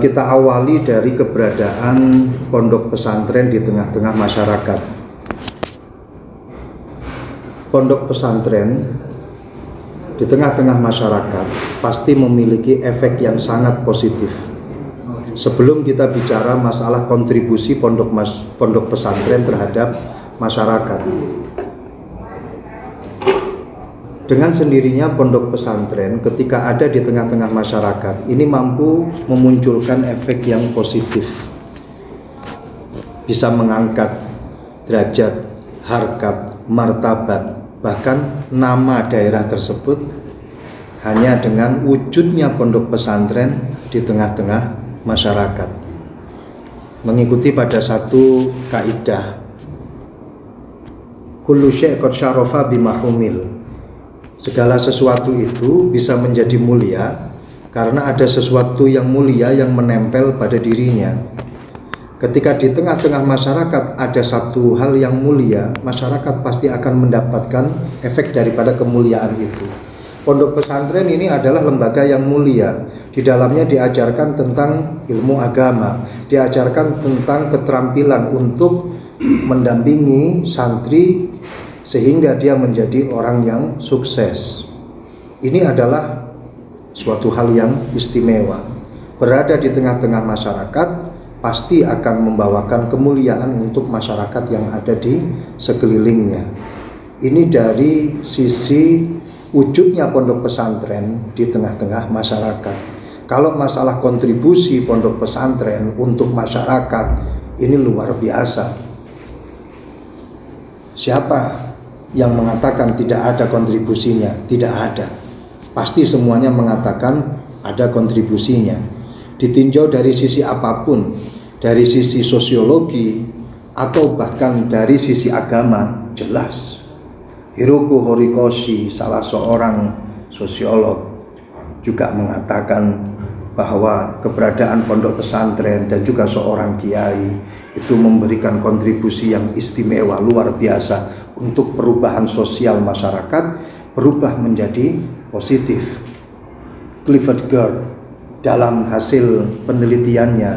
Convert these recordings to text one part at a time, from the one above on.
Kita awali dari keberadaan pondok pesantren di tengah-tengah masyarakat. Pondok pesantren di tengah-tengah masyarakat pasti memiliki efek yang sangat positif. Sebelum kita bicara masalah kontribusi pondok pesantren terhadap masyarakat, dengan sendirinya pondok pesantren ketika ada di tengah-tengah masyarakat ini mampu memunculkan efek yang positif, bisa mengangkat derajat, harkat, martabat, bahkan nama daerah tersebut hanya dengan wujudnya pondok pesantren di tengah-tengah masyarakat. Mengikuti pada satu kaidah, kullu syai' qad syarafa bima humil. Segala sesuatu itu bisa menjadi mulia karena ada sesuatu yang mulia yang menempel pada dirinya. Ketika di tengah-tengah masyarakat ada satu hal yang mulia, masyarakat pasti akan mendapatkan efek daripada kemuliaan itu. Pondok pesantren ini adalah lembaga yang mulia. Di dalamnya diajarkan tentang ilmu agama, diajarkan tentang keterampilan untuk mendampingi santri sehingga dia menjadi orang yang sukses. Ini adalah suatu hal yang istimewa. Berada di tengah-tengah masyarakat pasti akan membawakan kemuliaan untuk masyarakat yang ada di sekelilingnya. Ini dari sisi wujudnya pondok pesantren di tengah-tengah masyarakat. Kalau masalah kontribusi pondok pesantren untuk masyarakat, ini luar biasa. Siapa yang mengatakan tidak ada kontribusinya? Tidak ada. Pasti semuanya mengatakan ada kontribusinya. Ditinjau dari sisi apapun, dari sisi sosiologi atau bahkan dari sisi agama, jelas. Hiroko Horikoshi, salah seorang sosiolog, juga mengatakan bahwa keberadaan pondok pesantren dan juga seorang kiai itu memberikan kontribusi yang istimewa, luar biasa untuk perubahan sosial masyarakat, berubah menjadi positif. Clifford Gerd dalam hasil penelitiannya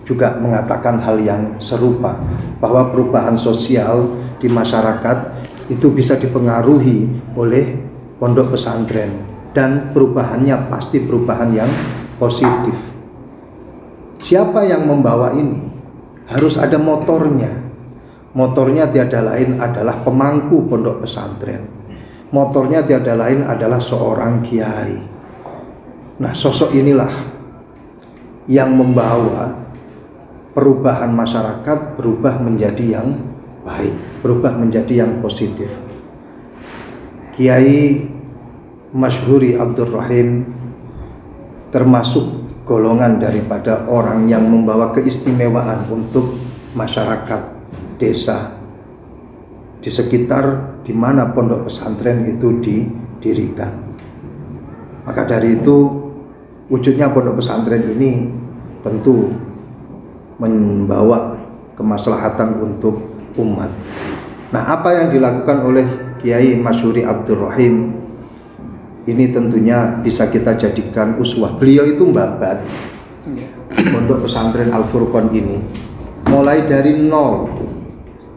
juga mengatakan hal yang serupa, bahwa perubahan sosial di masyarakat itu bisa dipengaruhi oleh pondok pesantren, dan perubahannya pasti perubahan yang positif. Siapa yang membawa ini? Harus ada motornya. Motornya tiada lain adalah pemangku pondok pesantren. Motornya tiada lain adalah seorang kiai. Nah, sosok inilah yang membawa perubahan masyarakat berubah menjadi yang baik, berubah menjadi yang positif. Kiai Masyhuri Abdur Rahim termasuk golongan daripada orang yang membawa keistimewaan untuk masyarakat desa di sekitar di mana pondok pesantren itu didirikan. Maka dari itu wujudnya pondok pesantren ini tentu membawa kemaslahatan untuk umat. Nah, apa yang dilakukan oleh Kiai Masyhuri Abdur Rahim ini tentunya bisa kita jadikan uswah. Beliau itu membabat pondok pesantren Al-Furqan ini mulai dari nol.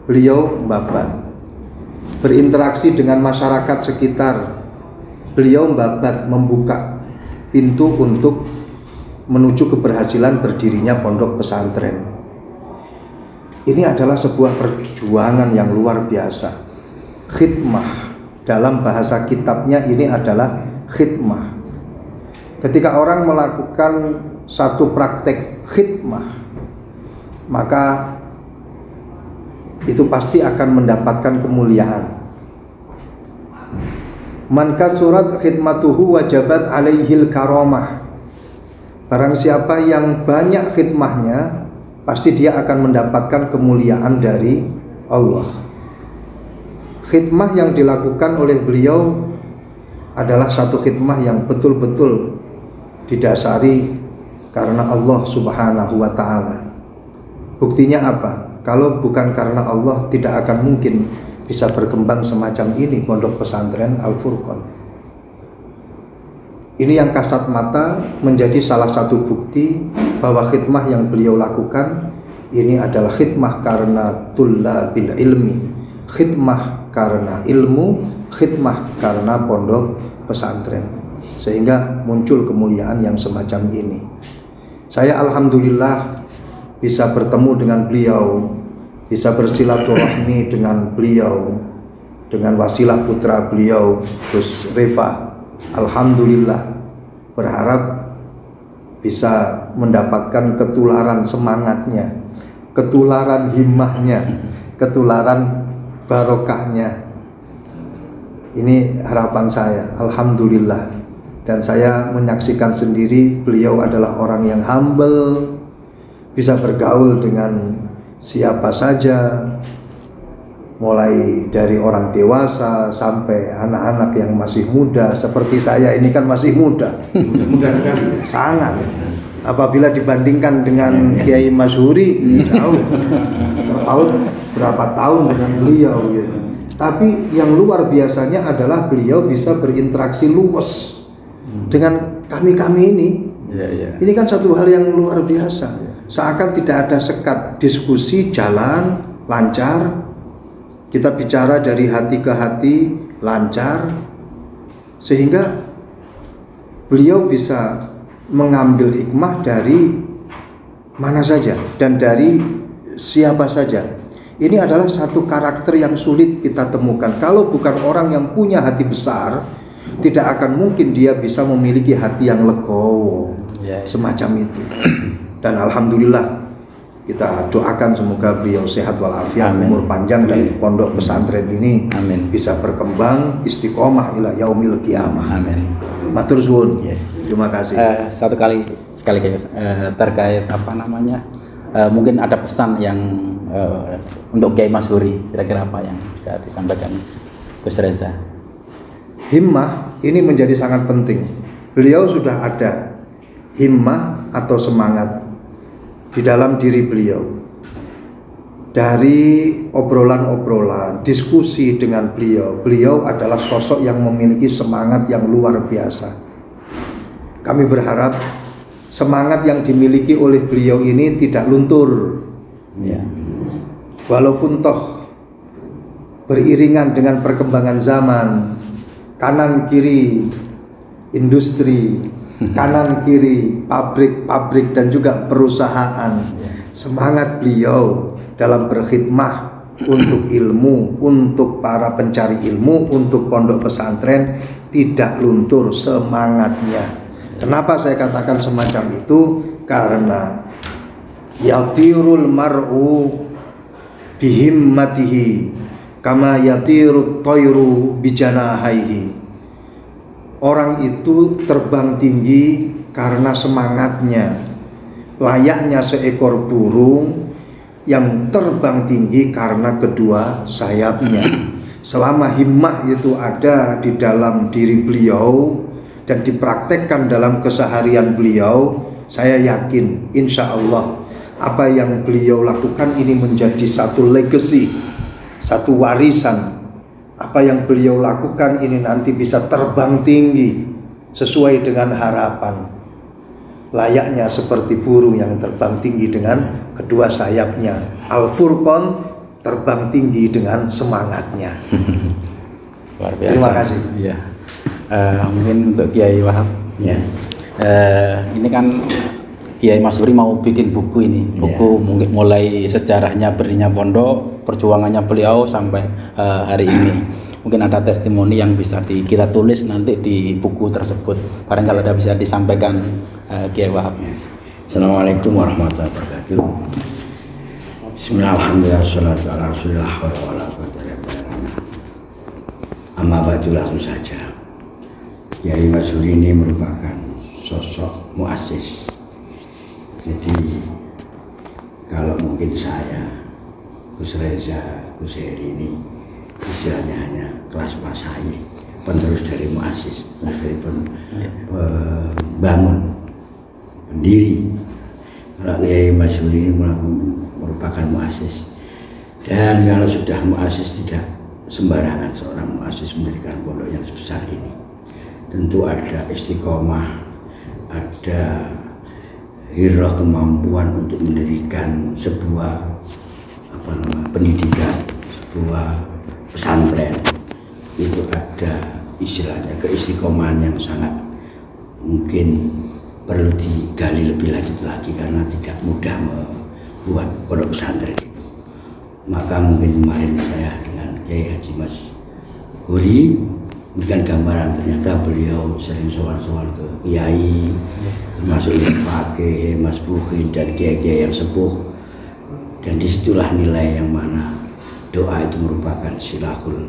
Beliau membabat, berinteraksi dengan masyarakat sekitar. Beliau membabat, membuka pintu untuk menuju keberhasilan berdirinya pondok pesantren. Ini adalah sebuah perjuangan yang luar biasa. Khidmah, dalam bahasa kitabnya ini adalah khidmah. Ketika orang melakukan satu praktek khidmah, maka itu pasti akan mendapatkan kemuliaan. Man kasurat khidmatuhu wajabat alaihil karamah. Barang siapa yang banyak khidmahnya, pasti dia akan mendapatkan kemuliaan dari Allah. Khidmah yang dilakukan oleh beliau adalah satu khidmah yang betul-betul didasari karena Allah Subhanahu wa ta'ala. Buktinya apa? Kalau bukan karena Allah, tidak akan mungkin bisa berkembang semacam ini pondok pesantren Al-Furqan. Ini yang kasat mata menjadi salah satu bukti bahwa khidmah yang beliau lakukan ini adalah khidmah karena tullabil ilmi, khidmah karena ilmu, khidmah karena pondok pesantren, sehingga muncul kemuliaan yang semacam ini. Saya alhamdulillah bisa bertemu dengan beliau, bisa bersilaturahmi dengan beliau, dengan wasilah putra beliau Gus Reva. Alhamdulillah, berharap bisa mendapatkan ketularan semangatnya, ketularan himmahnya, ketularan barokahnya. Ini harapan saya, alhamdulillah. Dan saya menyaksikan sendiri beliau adalah orang yang humble, bisa bergaul dengan siapa saja, mulai dari orang dewasa sampai anak-anak yang masih muda seperti saya ini kan masih muda. Muda sekali. Sangat. Apabila dibandingkan dengan Kiai Masyhuri, berapa tahun dengan beliau gitu. Tapi yang luar biasanya adalah beliau bisa berinteraksi luas dengan kami-kami ini. Ini kan satu hal yang luar biasa. Seakan tidak ada sekat, diskusi jalan lancar. Kita bicara dari hati ke hati lancar, sehingga beliau bisa mengambil hikmah dari mana saja dan dari siapa saja. Ini adalah satu karakter yang sulit kita temukan. Kalau bukan orang yang punya hati besar, tidak akan mungkin dia bisa memiliki hati yang legowo semacam itu. Dan alhamdulillah, kita doakan semoga beliau sehat walafiat, umur panjang, dan pondok pesantren ini bisa berkembang istiqomah ila yaumil qiyamah. Amin. Matur suwun. Terima kasih. Sekali terkait mungkin ada pesan yang untuk Kiai Masyhuri, kira-kira apa yang bisa disampaikan Gus Reza? Himmah ini menjadi sangat penting. Beliau sudah ada himmah atau semangat di dalam diri beliau. Dari obrolan-obrolan, diskusi dengan beliau, beliau adalah sosok yang memiliki semangat yang luar biasa. Kami berharap semangat yang dimiliki oleh beliau ini tidak luntur. Walaupun toh beriringan dengan perkembangan zaman, kanan kiri industri, kanan kiri pabrik-pabrik dan juga perusahaan, semangat beliau dalam berkhidmah untuk ilmu, untuk para pencari ilmu, untuk pondok pesantren tidak luntur semangatnya. Kenapa saya katakan semacam itu? Karena yatirul mar'u bihimmatihi kama yatirut toyru bijanahaihi. Orang itu terbang tinggi karena semangatnya, layaknya seekor burung yang terbang tinggi karena kedua sayapnya. Selama himmah itu ada di dalam diri beliau dan dipraktekkan dalam keseharian beliau, saya yakin insya Allah apa yang beliau lakukan ini menjadi satu legacy, satu warisan. Apa yang beliau lakukan ini nanti bisa terbang tinggi sesuai dengan harapan, layaknya seperti burung yang terbang tinggi dengan kedua sayapnya. Al-Furqan, terbang tinggi dengan semangatnya. Luar biasa. Terima kasih. Ya. Mungkin untuk Kiai Wahab. Ini kan Kiai Masyhuri mau bikin buku ini, buku mungkin mulai sejarahnya berdirinya pondok, perjuangannya beliau sampai hari ini. Mungkin ada testimoni yang bisa kita tulis nanti di buku tersebut. Barangkali ada bisa disampaikan Kiai Wahab. Assalamualaikum warahmatullahi wabarakatuh. Bismillahirrahmanirrahim. Wassalatu ala Rasulillah wa ala alihi. Amma ba'du, langsung saja. Kiai Masyhuri ini merupakan sosok muassis. Jadi kalau mungkin saya, Gus Reza, Gus Heri ini istilahnya hanya kelas pasai, penerus dari muassis, penerus dari bangun, pendiri. Kalau Kiai Masyhuri ini merupakan muassis, dan kalau sudah muassis tidak sembarangan seorang muassis mendirikan pondok yang sebesar ini. tentu ada istiqomah, ada hirah kemampuan untuk mendirikan sebuah pendidikan, sebuah pesantren. Itu ada istilahnya keistiqomahan yang sangat mungkin perlu digali lebih lanjut lagi, karena tidak mudah membuat pondok pesantren itu. Maka mungkin kemarin saya dengan Kiai Haji Mas Huri memberikan gambaran, ternyata beliau sering sowan-sowan ke kiai, termasuk Imam Fakih, Mas Buhin, dan kiai-kiai yang sepuh. Dan disitulah nilai yang mana doa itu merupakan silahul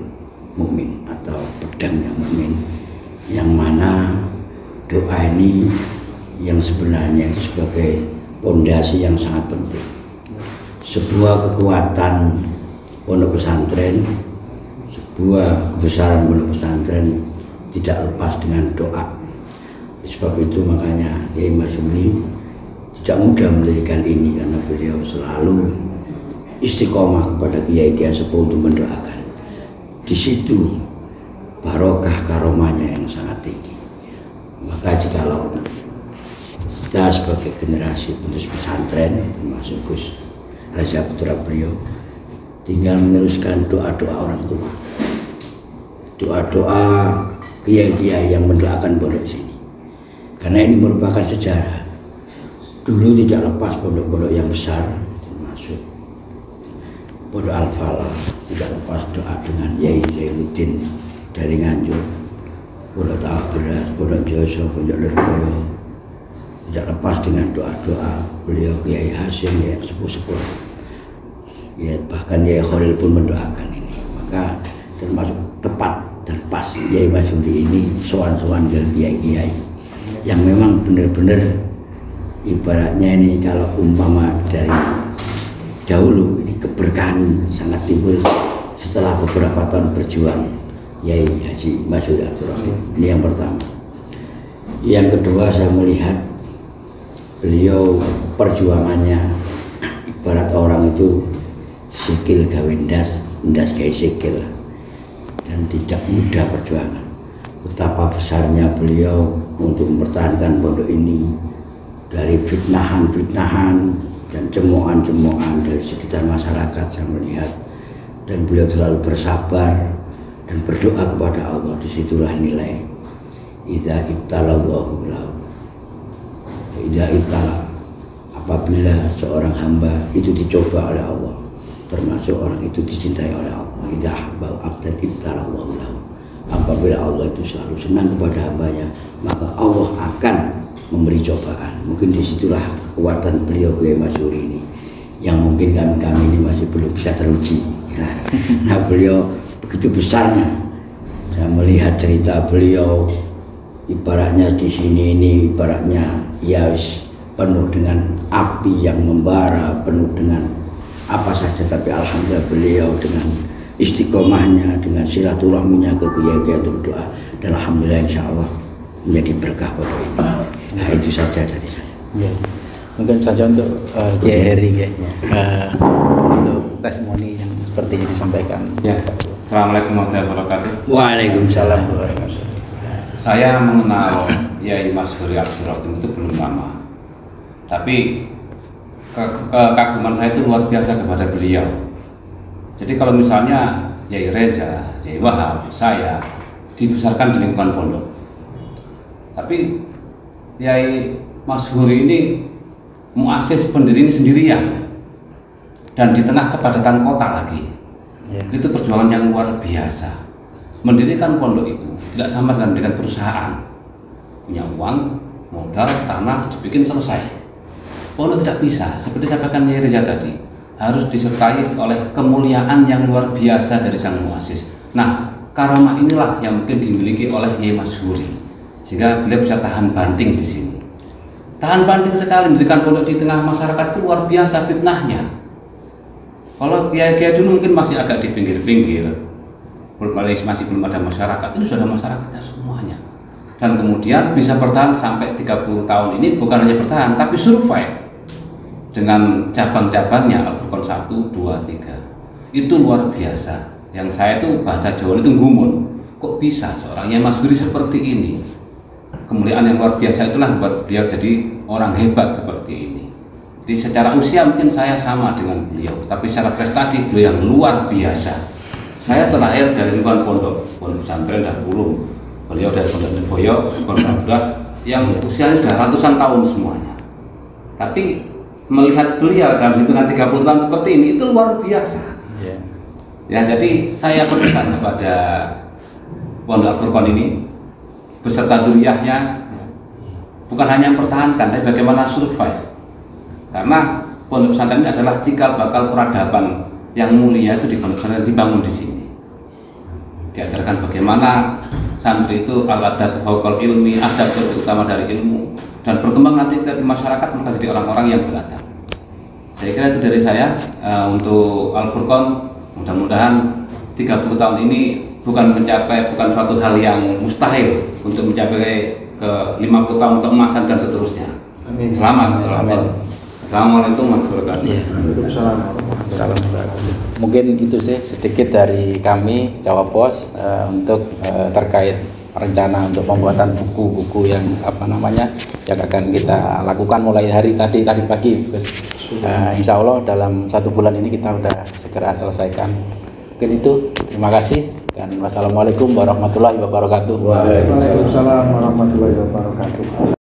mukmin atau pedangnya mukmin, yang mana doa ini yang sebenarnya itu sebagai pondasi yang sangat penting. Sebuah kekuatan pondok pesantren, sebuah kebesaran pondok pesantren tidak lepas dengan doa. Sebab itu makanya Kiai Masyuri tidak mudah mendirikan ini, karena beliau selalu istiqomah kepada kiai-kiai sepuh untuk mendoakan. Di situ barokah karomahnya yang sangat tinggi. Maka jikalau kita sebagai generasi penerus pesantren, termasuk Gus Raja Putra beliau, tinggal meneruskan doa-doa orang tua, doa-doa kiai-kiai yang mendoakan pondok sini, karena ini merupakan sejarah. Dulu tidak lepas pondok-pondok yang besar, termasuk Pondok Al-Falah, tidak lepas doa dengan Yai Zainuddin dari Nganjuk, Pondok Ta'abiras, Pondok Joso, Pondok Lerboyo, tidak lepas dengan doa-doa beliau Kiai Hasim, ya sepuh-sepuh, ya bahkan Yai Khalil pun mendoakan ini. Maka termasuk tepat dan pas Kiai Masyuri ini sowan-sowan ke kiai-kiai yang memang benar-benar ibaratnya ini, kalau umpama dari dahulu ini keberkahan sangat timbul setelah beberapa tahun berjuang Yai Haji Masyuri Abdul Rahim. Ini yang pertama. Yang kedua, saya melihat beliau perjuangannya ibarat orang itu sikil gawe ndas, ndas gawe sikil, dan tidak mudah perjuangan. Betapa besarnya beliau untuk mempertahankan pondok ini dari fitnahan-fitnahan dan cemoohan-cemoohan dari sekitar masyarakat, saya melihat. Dan beliau selalu bersabar dan berdoa kepada Allah. Disitulah nilai idza ibtalallahu lahu, idza ibtala, apabila seorang hamba itu dicoba oleh Allah, termasuk orang itu dicintai oleh Allah. Idza habba abdan ibtalallahu lahu, apabila Allah itu selalu senang kepada hambanya, maka Allah akan memberi cobaan. Mungkin disitulah kekuatan beliau Kiai Masyuri ini, yang mungkin kami ini masih belum bisa teruji. Nah beliau begitu besarnya. Saya melihat cerita beliau, ibaratnya di sini ini ibaratnya ya penuh dengan api yang membara, penuh dengan apa saja, tapi alhamdulillah beliau dengan istiqomahnya, dengan silaturahminya ke kiai-kiai untuk berdoa, dan alhamdulillah insya Allah menjadi berkah pada ini. Nah itu saja dari saya. Ya. Mungkin saja untuk Kiai Heri ya. Untuk testimoni yang seperti ini disampaikan. Ya. Assalamualaikum warahmatullahi wabarakatuh. Waalaikumsalam. Saya mengenal Yai Masyuri Abdul Rahim itu belum lama, tapi kekaguman saya itu luar biasa kepada beliau. Jadi kalau misalnya Yai Reza, Yai Wahab, saya dibesarkan di lingkungan pondok, tapi Yai Masyuri ini muassis pendiri ini sendirian dan di tengah kepadatan kota lagi. Itu perjuangan yang luar biasa. Mendirikan pondok itu tidak sama dengan mendirikan perusahaan, punya uang, modal, tanah, dibikin selesai. Pondok tidak bisa, seperti saya sampaikan Yai Reza tadi, harus disertai oleh kemuliaan yang luar biasa dari sang muassis. Nah, karomah inilah yang mungkin dimiliki oleh Yai Masyuri, sehingga beliau bisa tahan banting di sini. Tahan banting sekali mendirikan pondok di tengah masyarakat, itu luar biasa fitnahnya. Kalau kiai-kiai dulu mungkin masih agak di pinggir-pinggir, masih belum ada masyarakat, ini sudah ada masyarakatnya semuanya. Dan kemudian bisa bertahan sampai 30 tahun ini, bukan hanya bertahan, tapi survive dengan cabang-cabangnya, Al-Furqan 1, 2, 3. Itu luar biasa. Yang saya itu bahasa Jawa itu gumun. kok bisa seorang Yai Mas Huri seperti ini. Kemuliaan yang luar biasa itulah buat beliau jadi orang hebat seperti ini. Jadi secara usia mungkin saya sama dengan beliau, tapi secara prestasi beliau yang luar biasa. Saya terlahir dari lingkungan pondok pesantren dan ulum. Beliau dari Pondok Lirboyo, Pondok 12 yang usianya sudah ratusan tahun semuanya. Tapi melihat beliau dalam hitungan 30 tahun seperti ini itu luar biasa. Ya, jadi saya berpesan kepada Pondok Al-Furqon ini beserta duriyahnya bukan hanya mempertahankan, tapi bagaimana survive. Karena pondok pesantren ini adalah cikal bakal peradaban yang mulia itu dibangun di sini. Diajarkan bagaimana santri itu al-adab fauqal ilmi, adab terutama dari ilmu, dan berkembang nanti di masyarakat maka jadi orang-orang yang beradab. Saya kira itu dari saya untuk Al-Furqon. Mudah-mudahan 30 tahun ini bukan suatu hal yang mustahil untuk mencapai ke 50 tahun keemasan dan seterusnya. Amin. Selamat. Amin. Assalamualaikum warahmatullahi wabarakatuh. Mungkin itu sih sedikit dari kami Cawapos untuk terkait rencana untuk pembuatan buku-buku yang yang akan kita lakukan mulai hari tadi pagi. Insya Allah dalam 1 bulan ini kita sudah segera selesaikan. Mungkin itu. Terima kasih dan wassalamualaikum warahmatullahi wabarakatuh. Waalaikumsalam warahmatullahi wabarakatuh.